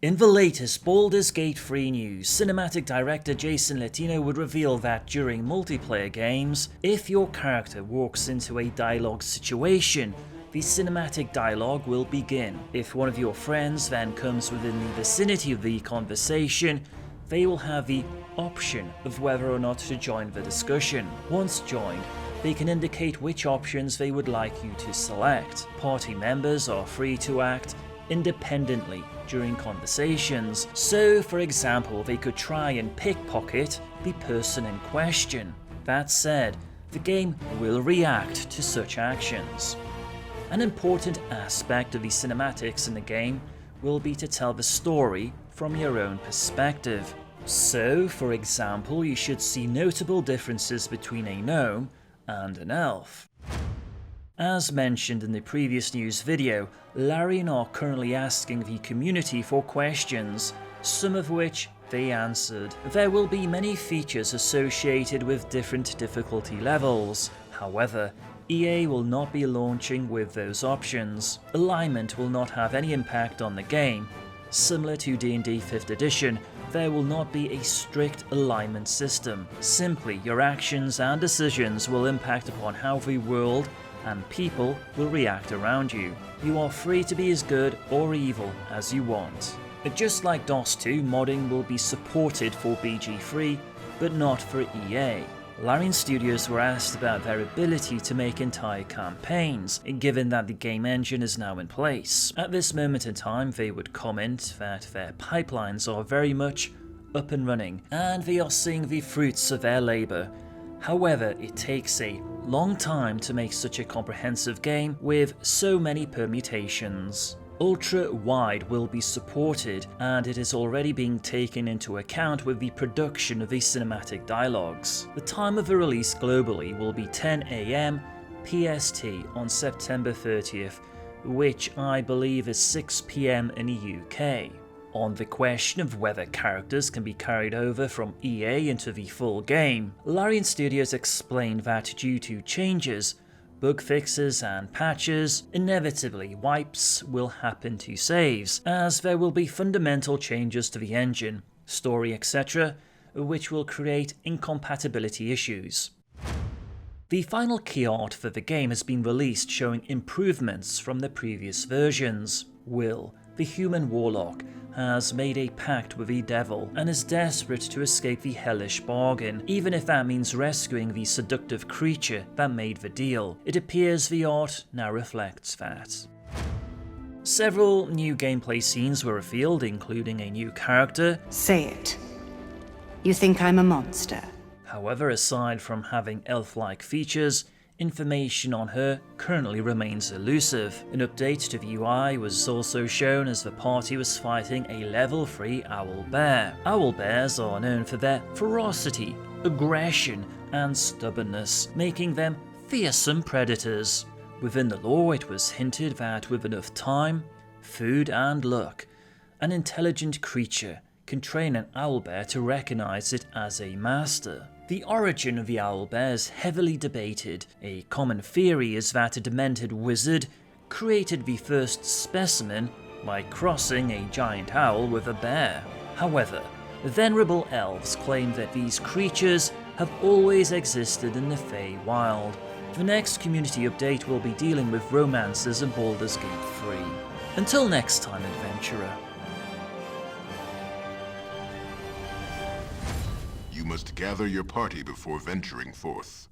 In the latest Baldur's Gate 3 news, cinematic director Jason Latino would reveal that during multiplayer games, if your character walks into a dialogue situation, the cinematic dialogue will begin. If one of your friends then comes within the vicinity of the conversation, they will have the option of whether or not to join the discussion. Once joined, they can indicate which options they would like you to select. Party members are free to act independently during conversations, so for example they could try and pickpocket the person in question. That said, the game will react to such actions. An important aspect of the cinematics in the game will be to tell the story from your own perspective. So, for example, you should see notable differences between a gnome and an elf. As mentioned in the previous news video, Larian are currently asking the community for questions, some of which they answered. There will be many features associated with different difficulty levels. However, EA will not be launching with those options. Alignment will not have any impact on the game. Similar to D&D 5th edition, there will not be a strict alignment system. Simply, your actions and decisions will impact upon how the world and people will react around you. You are free to be as good or evil as you want. Just like DOS 2, modding will be supported for BG3, but not for EA. Larian Studios were asked about their ability to make entire campaigns, given that the game engine is now in place. At this moment in time, they would comment that their pipelines are very much up and running, and they are seeing the fruits of their labour. However, it takes a long time to make such a comprehensive game with so many permutations. Ultra-wide will be supported, and it is already being taken into account with the production of the cinematic dialogues. The time of the release globally will be 10 AM PST on September 30th, which I believe is 6 PM in the UK. On the question of whether characters can be carried over from EA into the full game, Larian Studios explained that due to changes, bug fixes and patches, inevitably wipes will happen to saves, as there will be fundamental changes to the engine, story, etc., which will create incompatibility issues. The final key art for the game has been released, showing improvements from the previous versions. Will, the human warlock, has made a pact with the devil and is desperate to escape the hellish bargain, even if that means rescuing the seductive creature that made the deal. It appears the art now reflects that. Several new gameplay scenes were revealed, including a new character. Say it. You think I'm a monster? However, aside from having elf-like features, information on her currently remains elusive. An update to the UI was also shown as the party was fighting a level 3 owl bear. Owl bears are known for their ferocity, aggression, and stubbornness, making them fearsome predators. Within the lore, it was hinted that with enough time, food, and luck, an intelligent creature can train an owlbear to recognize it as a master. The origin of the owlbear is heavily debated. A common theory is that a demented wizard created the first specimen by crossing a giant owl with a bear. However, venerable elves claim that these creatures have always existed in the Feywild. The next community update will be dealing with romances in Baldur's Gate 3. Until next time, adventurer. You must gather your party before venturing forth.